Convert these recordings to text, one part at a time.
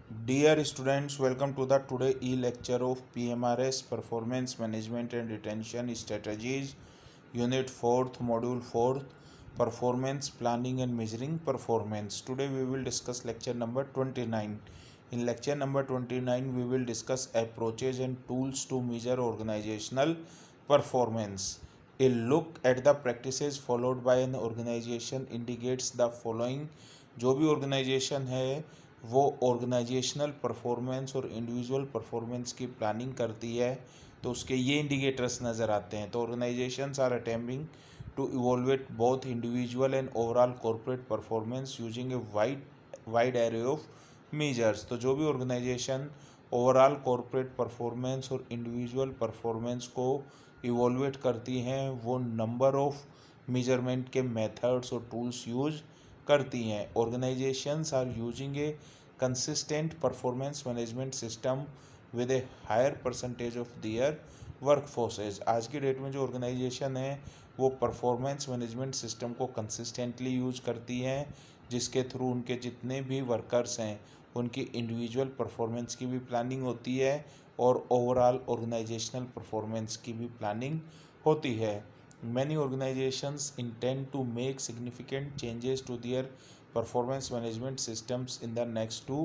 Dear students, welcome to the today e-lecture of PMRS Performance Management and Retention Strategies, Unit 4th, Module 4th, Performance Planning and Measuring Performance. Today we will discuss lecture number 29. In lecture number 29, we will discuss approaches and tools to measure organizational performance. A look at the practices followed by an organization indicates the following. जो भी organization है वो organisational performance और individual performance की planning करती है, तो उसके ये इंडिकेटर्स नज़र आते हैं। तो organisations are attempting to evaluate both individual and overall corporate performance using a wide array of measures. तो जो भी ऑर्गेनाइजेशन ओवरऑल कॉर्पोरेट परफॉर्मेंस और इंडिविजुअल परफॉर्मेंस को इवोल्वेट करती हैं वो नंबर ऑफ मेजरमेंट के मेथड्स और टूल्स यूज करती हैं। Organisations are using a consistent performance management system with a higher percentage of their workforces. आज की डेट में जो ऑर्गेनाइजेशन है वो परफॉर्मेंस मैनेजमेंट सिस्टम को कंसिस्टेंटली यूज करती हैं, जिसके थ्रू उनके जितने भी वर्कर्स हैं उनकी इंडिविजुअल परफॉर्मेंस की भी प्लानिंग होती है और ओवरऑल ऑर्गेनाइजेशनल परफॉर्मेंस की भी प्लानिंग होती है। Many organizations intend to make significant changes to their performance management systems in the next 2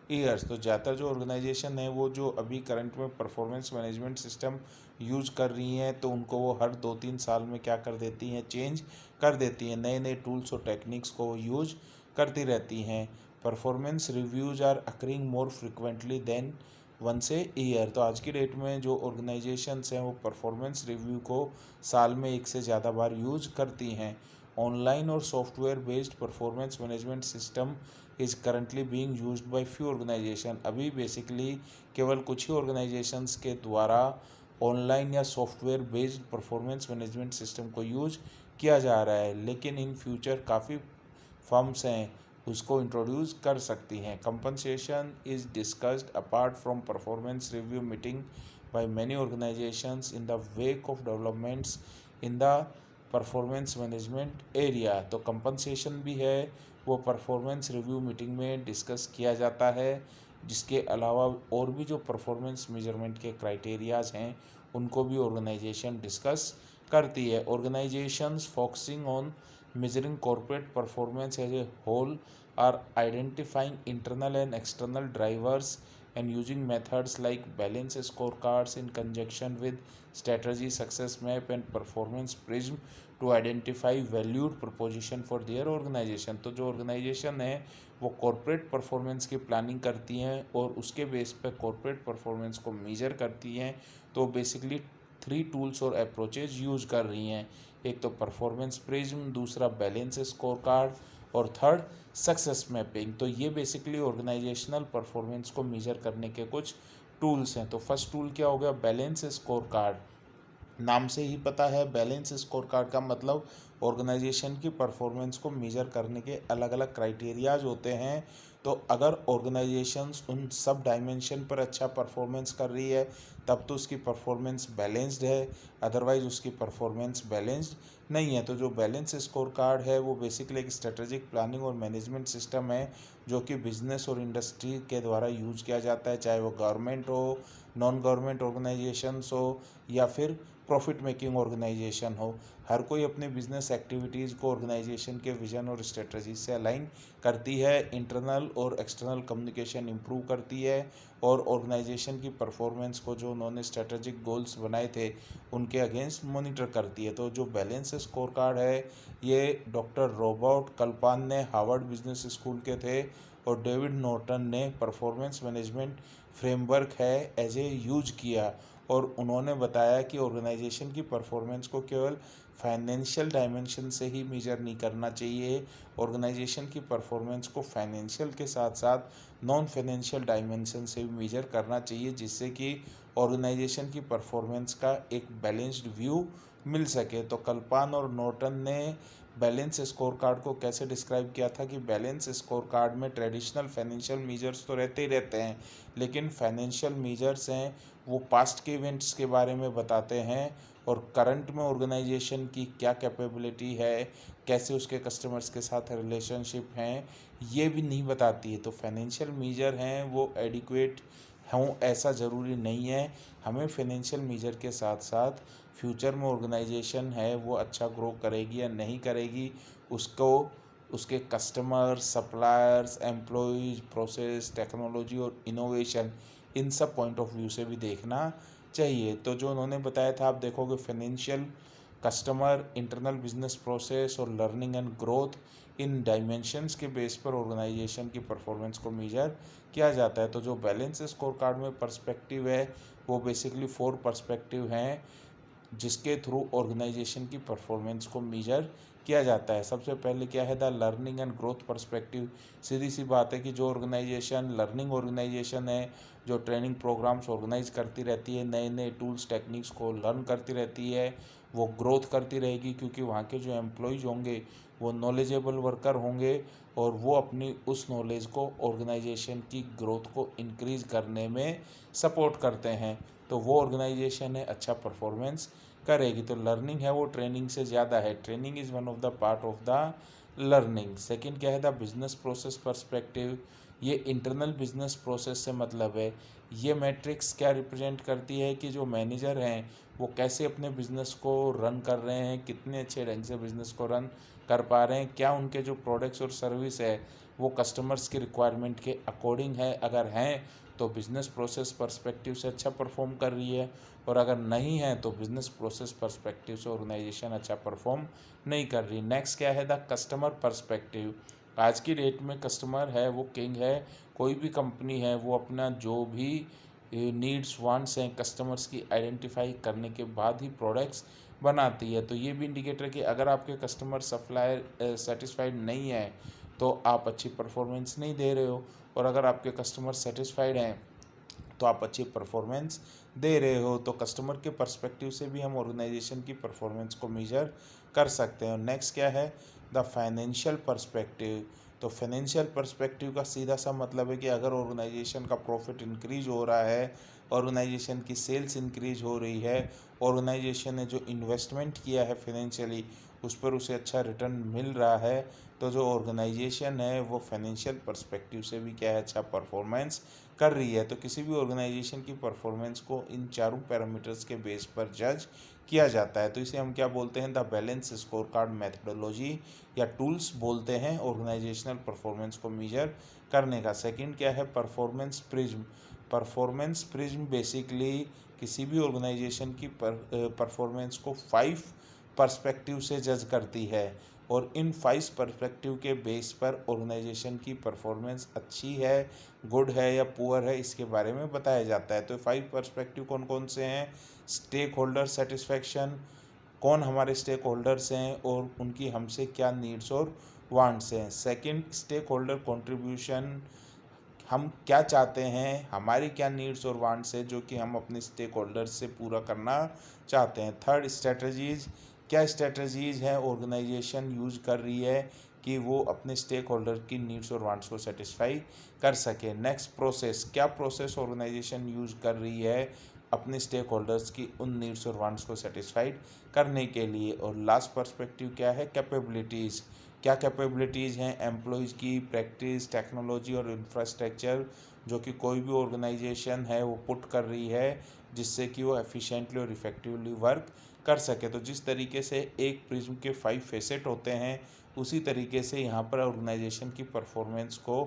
years। तो ज़्यादातर जो ऑर्गेनाइजेशन है वो जो अभी करंट में परफॉर्मेंस मैनेजमेंट सिस्टम यूज़ कर रही हैं तो उनको वो हर 2-3 साल में क्या कर देती हैं, चेंज कर देती हैं, नए नए टूल्स और टेक्निक्स को वो यूज करती रहती हैं। Performance reviews are occurring more frequently than one से ईयर। तो आज की डेट में जो ऑर्गेनाइजेशंस हैं वो परफॉर्मेंस रिव्यू को साल में एक से ज़्यादा बार यूज करती हैं। ऑनलाइन और software based performance management system is currently being used by few organisation. अभी बेसिकली केवल कुछ ही ऑर्गेनाइजेशंस के द्वारा ऑनलाइन या software based performance management system को यूज किया जा रहा है, लेकिन इन फ्यूचर काफ़ी फर्म्स हैं उसको इंट्रोड्यूस कर सकती हैं। Compensation is discussed apart from performance review meeting by many organisations in the wake of developments in the performance management area. तो कंपनसेशन भी है वो परफॉर्मेंस रिव्यू मीटिंग में डिस्कस किया जाता है। जिसके अलावा और भी जो परफॉर्मेंस मेजरमेंट के क्राइटेरियाज हैं उनको भी ऑर्गेनाइजेशन डिस्कस करती है। Organisations focusing on measuring corporate performance as a whole are identifying internal and external drivers and using methods like balance scorecards in conjunction with strategy success map and performance prism to identify valued proposition for their organization। तो जो organisation है वो corporate performance की planning करती हैं और उसके base पे कॉर्पोरेट परफॉर्मेंस को मेजर करती हैं। तो बेसिकली 3 टूल्स और अप्रोचेज यूज कर रही हैं। एक तो परफॉर्मेंस प्रिज्म, दूसरा बैलेंस स्कोर कार्ड और थर्ड सक्सेस मैपिंग। तो ये बेसिकली ऑर्गेनाइजेशनल परफॉर्मेंस को मेजर करने के कुछ टूल्स हैं। तो फर्स्ट टूल क्या हो गया, बैलेंस स्कोर कार्ड। नाम से ही पता है बैलेंस स्कोर कार्ड का मतलब ऑर्गेनाइजेशन की परफॉर्मेंस को मेजर करने के अलग अलग क्राइटेरियाज होते हैं। तो अगर ऑर्गेनाइजेशंस उन सब डायमेंशन पर अच्छा परफॉर्मेंस कर रही है तब तो उसकी परफॉर्मेंस बैलेंस्ड है, अदरवाइज उसकी परफॉर्मेंस बैलेंस्ड नहीं है। तो जो बैलेंस स्कोर कार्ड है वो बेसिकली एक स्ट्रेटेजिक प्लानिंग और मैनेजमेंट सिस्टम है जो कि बिजनेस और इंडस्ट्री के द्वारा यूज किया जाता है, चाहे वो गवर्नमेंट हो, नॉन गवर्नमेंट ऑर्गेनाइजेशंस हो या फिर प्रॉफिट मेकिंग ऑर्गेनाइजेशन हो। हर कोई अपने बिजनेस एक्टिविटीज़ को ऑर्गेनाइजेशन के विजन और स्ट्रेटजी से अलाइन करती है, इंटरनल और एक्सटर्नल कम्युनिकेशन इंप्रूव करती है और ऑर्गेनाइजेशन की परफॉर्मेंस को जो उन्होंने स्ट्रेटेजिक गोल्स बनाए थे उनके अगेंस्ट मॉनिटर करती है। तो जो बैलेंस स्कोर कार्ड है ये डॉक्टर रॉबर्ट कल्पान ने हार्वर्ड बिजनेस स्कूल के थे और डेविड नॉर्टन ने परफॉर्मेंस मैनेजमेंट फ्रेमवर्क है एज ए यूज किया। और उन्होंने बताया कि ऑर्गेनाइजेशन की परफॉर्मेंस को केवल फाइनेंशियल डायमेंशन से ही मेजर नहीं करना चाहिए, ऑर्गेनाइजेशन की परफॉर्मेंस को फाइनेंशियल के साथ साथ नॉन फाइनेंशियल डायमेंशन से भी मेजर करना चाहिए, जिससे कि ऑर्गेनाइजेशन की परफॉर्मेंस का एक बैलेंस्ड व्यू मिल सके। तो कल्पान और नॉर्टन ने बैलेंस स्कोर कार्ड को कैसे डिस्क्राइब किया था कि बैलेंस स्कोर कार्ड में ट्रेडिशनल फाइनेंशियल मेजर्स तो रहते ही रहते हैं, लेकिन फाइनेंशियल मेजर्स हैं वो पास्ट के इवेंट्स के बारे में बताते हैं और करंट में ऑर्गेनाइजेशन की क्या कैपेबिलिटी है, कैसे उसके कस्टमर्स के साथ रिलेशनशिप हैं, ये भी नहीं बताती है। तो फाइनेंशियल मेजर हैं वो एडिक्वेट हों ऐसा ज़रूरी नहीं है। हमें फाइनेंशियल मेजर के साथ साथ फ्यूचर में ऑर्गेनाइजेशन है वो अच्छा ग्रो करेगी या नहीं करेगी, उसको उसके customers, suppliers, employees, process, technology और इनोवेशन, इन सब पॉइंट ऑफ व्यू से भी देखना चाहिए। तो जो उन्होंने बताया था, आप देखोगे financial, customer, internal business process और लर्निंग एंड ग्रोथ, इन डायमेंशंस के बेस पर ऑर्गेनाइजेशन की परफॉर्मेंस को मेजर किया जाता है। तो जो बैलेंस स्कोर कार्ड में पर्सपेक्टिव है वो बेसिकली 4 पर्सपेक्टिव हैं जिसके थ्रू ऑर्गेनाइजेशन की परफॉर्मेंस को मेजर किया जाता है। सबसे पहले क्या है, the learning and growth perspective. सीधी सी बात है कि जो ऑर्गेनाइजेशन लर्निंग ऑर्गेनाइजेशन है, जो ट्रेनिंग प्रोग्राम्स ऑर्गेनाइज करती रहती है, नए नए टूल्स टेक्निक्स को लर्न करती रहती है, वो ग्रोथ करती रहेगी, क्योंकि वहाँ के जो एम्प्लॉयज़ होंगे वो नॉलेजेबल वर्कर होंगे और वो अपनी उस नॉलेज को ऑर्गेनाइजेशन की ग्रोथ को इंक्रीज करने में सपोर्ट करते हैं। तो वो ऑर्गेनाइजेशन है अच्छा परफॉर्मेंस करेगी। तो लर्निंग है वो ट्रेनिंग से ज़्यादा है। Training is one of the part of the learning. Second क्या है, द बिजनेस प्रोसेस पर्सपेक्टिव। ये इंटरनल बिजनेस प्रोसेस से मतलब है, ये मैट्रिक्स क्या रिप्रेजेंट करती है कि जो मैनेजर हैं वो कैसे अपने बिजनेस को रन कर रहे हैं, कितने अच्छे ढंग से बिजनेस को रन कर पा रहे हैं, क्या उनके जो प्रोडक्ट्स और सर्विस है वो कस्टमर्स की रिक्वायरमेंट के अकॉर्डिंग है, अगर हैं तो बिज़नेस प्रोसेस पर्सपेक्टिव से अच्छा परफॉर्म कर रही है, और अगर नहीं है तो बिज़नेस प्रोसेस पर्सपेक्टिव से ऑर्गेनाइजेशन अच्छा परफॉर्म नहीं कर रही। नेक्स्ट क्या है, द कस्टमर पर्सपेक्टिव। आज की डेट में कस्टमर है वो किंग है। कोई भी कंपनी है वो अपना जो भी नीड्स वांट्स हैं कस्टमर्स की आइडेंटिफाई करने के बाद ही प्रोडक्ट्स बनाती है। तो ये भी इंडिकेटर है कि अगर आपके कस्टमर सप्लायर सेटिस्फाइड नहीं है तो आप अच्छी परफॉर्मेंस नहीं दे रहे हो, और अगर आपके कस्टमर सेटिस्फाइड हैं तो आप अच्छी परफॉर्मेंस दे रहे हो। तो कस्टमर के पर्सपेक्टिव से भी हम ऑर्गेनाइजेशन की परफॉर्मेंस को मेजर कर सकते हैं। नेक्स्ट क्या है, द फाइनेंशियल पर्सपेक्टिव। तो फाइनेंशियल पर्सपेक्टिव का सीधा सा मतलब है कि अगर ऑर्गेनाइजेशन का प्रॉफिट इंक्रीज हो रहा है, ऑर्गेनाइजेशन की सेल्स इंक्रीज हो रही है, ऑर्गेनाइजेशन ने जो इन्वेस्टमेंट किया है फाइनेंशियली उस पर उसे अच्छा रिटर्न मिल रहा है, तो जो ऑर्गेनाइजेशन है वो फाइनेंशियल पर्सपेक्टिव से भी क्या है, अच्छा परफॉर्मेंस कर रही है। तो किसी भी ऑर्गेनाइजेशन की परफॉर्मेंस को इन चारों पैरामीटर्स के बेस पर जज किया जाता है। तो इसे हम क्या बोलते हैं, the balance score card methodology या टूल्स बोलते हैं ऑर्गेनाइजेशनल परफॉर्मेंस को मेजर करने का। सेकंड क्या है, performance prism. Performance prism basically किसी भी ऑर्गेनाइजेशन की परफॉर्मेंस को 5 पर्सपेक्टिव से जज करती है, और इन 5 पर्सपेक्टिव के बेस पर ऑर्गेनाइजेशन की परफॉर्मेंस अच्छी है, गुड है या पुअर है, इसके बारे में बताया जाता है। तो 5 पर्सपेक्टिव कौन कौन से हैं, स्टेक होल्डर सेटिस्फैक्शन, कौन हमारे स्टेक होल्डर्स हैं और उनकी हमसे क्या नीड्स और वांट्स हैं। सेकंड, स्टेक होल्डर कॉन्ट्रीब्यूशन, हम क्या चाहते हैं, हमारी क्या नीड्स और वांट्स है जो कि हम अपने स्टेक होल्डर्स से पूरा करना चाहते हैं। थर्ड, स्ट्रेटजीज़, क्या स्ट्रेटजीज़ हैं ऑर्गेनाइजेशन यूज कर रही है कि वो अपने स्टेक होल्डर की नीड्स और वांट्स को सेटिस्फाई कर सके। नेक्स्ट, प्रोसेस, क्या प्रोसेस ऑर्गेनाइजेशन यूज कर रही है अपने स्टेक होल्डर्स की उन नीड्स और वांट्स को सेटिस्फाइड करने के लिए। और लास्ट पर्सपेक्टिव क्या है, कैपेबिलिटीज़, क्या कैपेबिलिटीज़ हैं एम्प्लॉयज़ की, प्रैक्टिस, टेक्नोलॉजी और इंफ्रास्ट्रक्चर जो कि कोई भी ऑर्गेनाइजेशन है वो पुट कर रही है जिससे कि वो एफिशिएंटली और इफ़ेक्टिवली वर्क कर सके। तो जिस तरीके से एक प्रिज्म के 5 फेसेट होते हैं उसी तरीके से यहाँ पर ऑर्गेनाइजेशन की परफॉर्मेंस को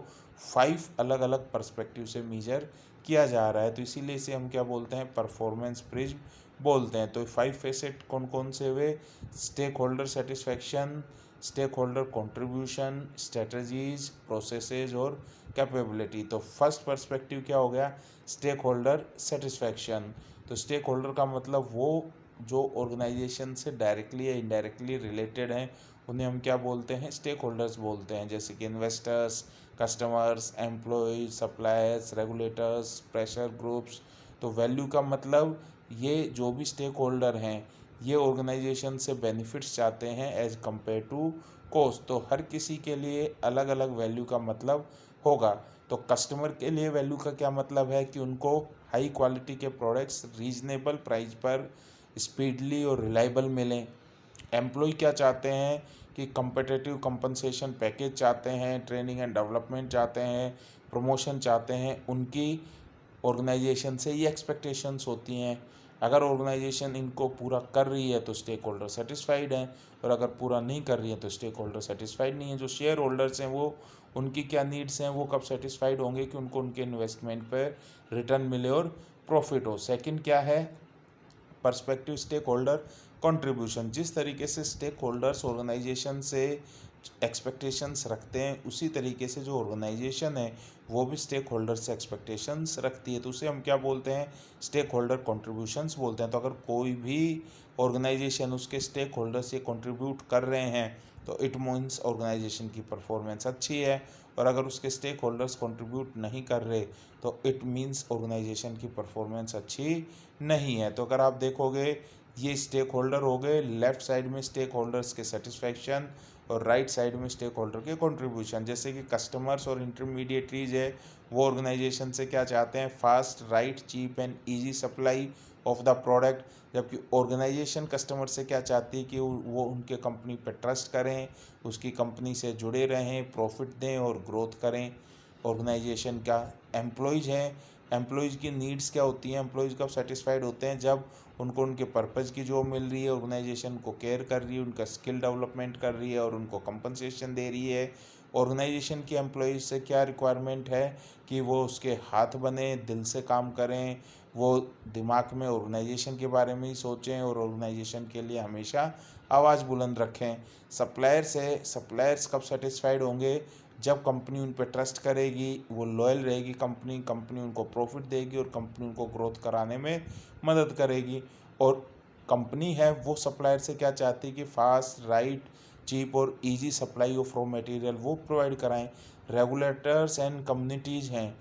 5 अलग अलग पर्सपेक्टिव से मेजर किया जा रहा है। तो इसीलिए इसे हम क्या बोलते हैं, परफॉर्मेंस प्रिज्म बोलते हैं। तो 5 फेसेट कौन कौन से हुए, stakeholder satisfaction, stakeholder contribution, strategies, processes और कैपेबिलिटी। तो फर्स्ट पर्सपेक्टिव क्या हो गया, स्टेक होल्डर सेटिस्फैक्शन। तो स्टेक होल्डर का मतलब वो जो ऑर्गेनाइजेशन से डायरेक्टली या इनडायरेक्टली रिलेटेड हैं उन्हें हम क्या बोलते हैं, स्टेक होल्डर्स बोलते हैं, जैसे कि investors, customers, employees, suppliers, regulators, pressure groups. तो वैल्यू का मतलब ये जो भी स्टेक होल्डर हैं ये ऑर्गेनाइजेशन से बेनिफिट्स चाहते हैं एज कंपेयर टू कॉस्ट। तो हर किसी के लिए अलग अलग वैल्यू का मतलब होगा। तो कस्टमर के लिए वैल्यू का क्या मतलब है कि उनको हाई क्वालिटी के प्रोडक्ट्स रीजनेबल प्राइस पर स्पीडली और रिलायबल मिलें। एम्प्लॉय क्या चाहते हैं कि कंपेटिटिव कंपनसेशन पैकेज चाहते हैं, ट्रेनिंग एंड डेवलपमेंट चाहते हैं, प्रमोशन चाहते हैं। उनकी ऑर्गेनाइजेशन से ये एक्सपेक्टेशंस होती हैं। अगर ऑर्गेनाइजेशन इनको पूरा कर रही है तो स्टेक होल्डर सेटिस्फाइड हैं, और अगर पूरा नहीं कर रही है तो स्टेक होल्डर सेटिस्फाइड नहीं है। जो शेयर होल्डर्स हैं वो उनकी क्या नीड्स हैं, वो कब सेटिस्फाइड होंगे कि उनको उनके इन्वेस्टमेंट पर रिटर्न मिले और प्रॉफिट हो। सेकंड क्या है, पर्सपेक्टिव स्टेक होल्डर कंट्रीब्यूशन। जिस तरीके से स्टेक होल्डर्स ऑर्गेनाइजेशन से एक्सपेक्टेशंस रखते हैं, उसी तरीके से जो ऑर्गेनाइजेशन है वो भी स्टेक होल्डर से एक्सपेक्टेशंस रखती है, तो उसे हम क्या बोलते हैं, स्टेक होल्डर कंट्रीब्यूशंस बोलते हैं। तो अगर कोई भी ऑर्गेनाइजेशन उसके स्टेक होल्डर से कंट्रीब्यूट कर रहे हैं तो इट मीन्स ऑर्गेनाइजेशन की परफॉर्मेंस अच्छी है, और अगर उसके स्टेक होल्डर्स कंट्रीब्यूट नहीं कर रहे तो इट मीन्स ऑर्गेनाइजेशन की परफॉर्मेंस अच्छी नहीं है। तो अगर आप देखोगे, ये स्टेक होल्डर हो गए, लेफ्ट साइड में स्टेक होल्डर्स के सेटिस्फैक्शन और राइट साइड में स्टेक होल्डर के कंट्रीब्यूशन। जैसे कि कस्टमर्स और इंटरमीडिएटरीज है, वो ऑर्गेनाइजेशन से क्या चाहते हैं, fast, right, cheap and easy supply of the product. जबकि ऑर्गेनाइजेशन कस्टमर से क्या चाहती है कि वो उनके कंपनी पर ट्रस्ट करें, उसकी कंपनी से जुड़े रहें, प्रॉफिट दें और ग्रोथ करें। ऑर्गेनाइजेशन का एम्प्लॉयज़ हैं, एम्प्लॉयज़ की नीड्स क्या होती हैं, एम्प्लॉयज़ कब सेटिस्फाइड होते हैं, जब उनको उनके पर्पज़ की जॉब मिल रही है, ऑर्गेनाइजेशन को केयर कर रही है, उनका स्किल डेवलपमेंट कर रही है और उनको कंपनसेशन दे रही है। ऑर्गेनाइजेशन की एम्प्लॉयज़ से क्या रिक्वायरमेंट है कि वो उसके हाथ बने, दिल से काम करें, वो दिमाग में ऑर्गेनाइजेशन के बारे में ही सोचें और ऑर्गेनाइजेशन के लिए हमेशा आवाज़ बुलंद रखें। सप्लायर्स कब सेटिस्फाइड होंगे, जब कंपनी उन पर ट्रस्ट करेगी, वो लॉयल रहेगी, कंपनी उनको प्रॉफिट देगी और कंपनी उनको ग्रोथ कराने में मदद करेगी। और कंपनी है वो सप्लायर से क्या चाहती है कि फास्ट, राइट, चीप और easy supply of raw material वो प्रोवाइड कराएं। रेगुलेटर्स एंड कम्युनिटीज़ हैं,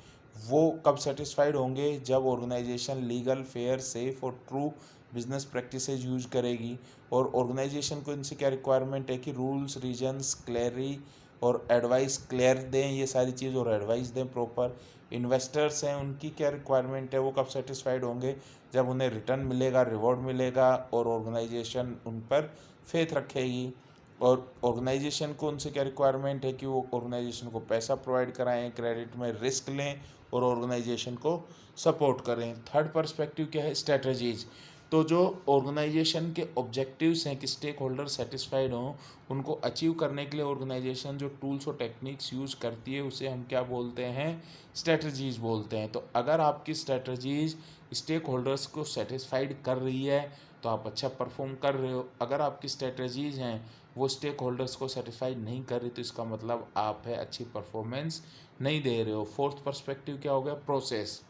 वो कब सेटिस्फाइड होंगे, जब ऑर्गेनाइजेशन लीगल, फेयर, सेफ और ट्रू बिजनेस प्रैक्टिसेस यूज करेगी। और ऑर्गेनाइजेशन को इनसे क्या रिक्वायरमेंट है कि रूल्स, रीजन्स, क्लैरी और एडवाइस क्लियर दें, ये सारी चीज़, और एडवाइस दें प्रॉपर। इन्वेस्टर्स हैं, उनकी क्या रिक्वायरमेंट है, वो कब सेटिस्फाइड होंगे, जब उन्हें रिटर्न मिलेगा, रिवॉर्ड मिलेगा और ऑर्गेनाइजेशन उन पर फेथ रखेगी। और ऑर्गेनाइजेशन को उनसे क्या रिक्वायरमेंट है कि वो ऑर्गेनाइजेशन को पैसा प्रोवाइड कराएं, क्रेडिट में रिस्क लें और ऑर्गेनाइजेशन को सपोर्ट करें। थर्ड पर्सपेक्टिव क्या है, स्ट्रेटजीज। तो जो ऑर्गेनाइजेशन के ऑब्जेक्टिव्स हैं कि स्टेक होल्डर सेटिस्फाइड हों, उनको अचीव करने के लिए ऑर्गेनाइजेशन जो टूल्स और टेक्निक्स यूज़ करती है उसे हम क्या बोलते हैं, स्ट्रेटजीज बोलते हैं। तो अगर आपकी स्ट्रेटजीज स्टेक होल्डर्स को सेटिस्फाइड कर रही है तो आप अच्छा परफॉर्म कर रहे हो। अगर आपकी स्ट्रेटजीज हैं वो स्टेक होल्डर्स को सेटिस्फाइड नहीं कर रही तो इसका मतलब आप है अच्छी परफॉर्मेंस नहीं दे रहे हो। फोर्थ पर्सपेक्टिव क्या हो गया, प्रोसेस।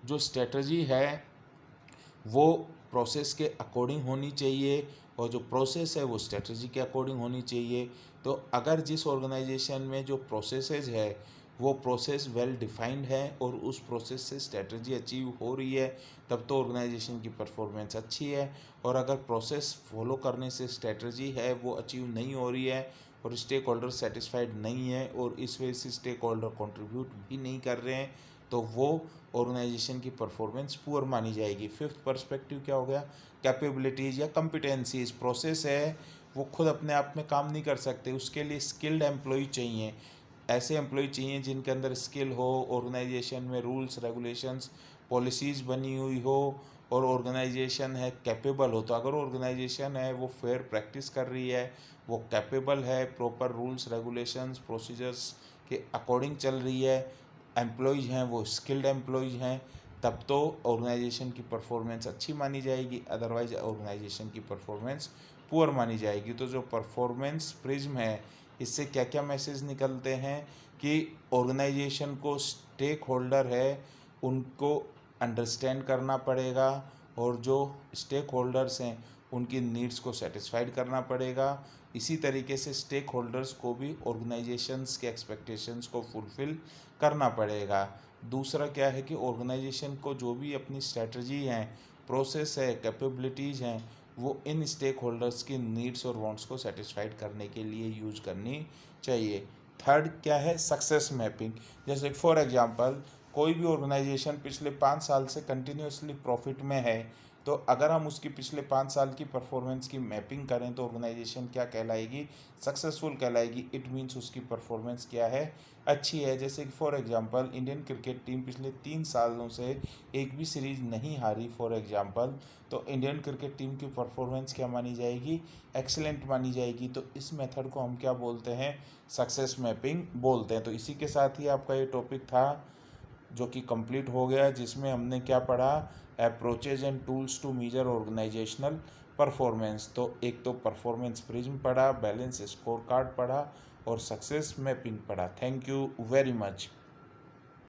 जो स्ट्रेटजी है वो प्रोसेस के अकॉर्डिंग होनी चाहिए और जो प्रोसेस है वो स्ट्रेटजी के अकॉर्डिंग होनी चाहिए। तो अगर जिस ऑर्गेनाइजेशन में जो प्रोसेसेस है वो प्रोसेस वेल डिफाइंड है और उस प्रोसेस से स्ट्रेटजी अचीव हो रही है, तब तो ऑर्गेनाइजेशन की परफॉर्मेंस अच्छी है। और अगर प्रोसेस फॉलो करने से स्ट्रेटजी है वो अचीव नहीं हो रही है और स्टेक होल्डर सेटिस्फाइड नहीं है और इस वजह से स्टेक होल्डर कॉन्ट्रीब्यूट भी नहीं कर रहे हैं, तो वो ऑर्गेनाइजेशन की परफॉर्मेंस पुअर मानी जाएगी। फिफ्थ पर्सपेक्टिव क्या हो गया, कैपेबिलिटीज़ या कम्पिटेंसीज। प्रोसेस है वो खुद अपने आप में काम नहीं कर सकते, उसके लिए स्किल्ड एम्प्लॉय चाहिए। ऐसे एम्प्लॉय चाहिए जिनके अंदर स्किल हो, ऑर्गेनाइजेशन में रूल्स, रेगुलेशंस, पॉलिसीज़ बनी हुई हो और ऑर्गेनाइजेशन है कैपेबल हो। तो अगर ऑर्गेनाइजेशन है वो फेयर प्रैक्टिस कर रही है, वो कैपेबल है, प्रॉपर रूल्स, रेगुलेशंस, प्रोसीजर्स के अकॉर्डिंग चल रही है, एम्प्लॉयज़ हैं वो स्किल्ड एम्प्लॉयज़ हैं, तब तो ऑर्गेनाइजेशन की परफॉर्मेंस अच्छी मानी जाएगी। अदरवाइज ऑर्गेनाइजेशन की परफॉर्मेंस पुअर मानी जाएगी। तो जो परफॉर्मेंस प्रिज्म है, इससे क्या क्या मैसेज निकलते हैं कि ऑर्गेनाइजेशन को स्टेक होल्डर है उनको अंडरस्टैंड करना पड़ेगा और जो स्टेक होल्डर्स हैं उनकी नीड्स को सेटिस्फाइड करना पड़ेगा। इसी तरीके से स्टेक होल्डर्स को भी ऑर्गेनाइजेशंस के एक्सपेक्टेशंस को फुलफ़िल करना पड़ेगा। दूसरा क्या है कि ऑर्गेनाइजेशन को जो भी अपनी स्ट्रेटजी हैं, प्रोसेस है, कैपेबिलिटीज़ हैं, वो इन स्टेक होल्डर्स की नीड्स और वांट्स को सेटिस्फाइड करने के लिए यूज करनी चाहिए। थर्ड क्या है, सक्सेस मैपिंग। जैसे फॉर एग्जांपल कोई भी ऑर्गेनाइजेशन पिछले 5 साल से कंटिन्यूसली प्रॉफिट में है तो अगर हम उसकी पिछले 5 साल की परफॉर्मेंस की मैपिंग करें तो ऑर्गेनाइजेशन क्या कहलाएगी, सक्सेसफुल कहलाएगी। इट मीन्स उसकी परफॉर्मेंस क्या है, अच्छी है। जैसे कि for example Indian cricket team पिछले 3 सालों से एक भी सीरीज नहीं हारी फॉर एग्जांपल, तो इंडियन क्रिकेट टीम की परफॉर्मेंस क्या मानी जाएगी, एक्सेलेंट मानी जाएगी। तो इस मेथड को हम क्या बोलते हैं, सक्सेस मैपिंग बोलते हैं। तो इसी के साथ ही आपका ये टॉपिक था जो कि कंप्लीट हो गया, जिसमें हमने क्या पढ़ा, approaches and tools to measure organisational performance. तो एक तो परफॉर्मेंस प्रिज्म पढ़ा, बैलेंस स्कोर कार्ड पढ़ा और सक्सेस मैपिंग पढ़ा। Thank you very much.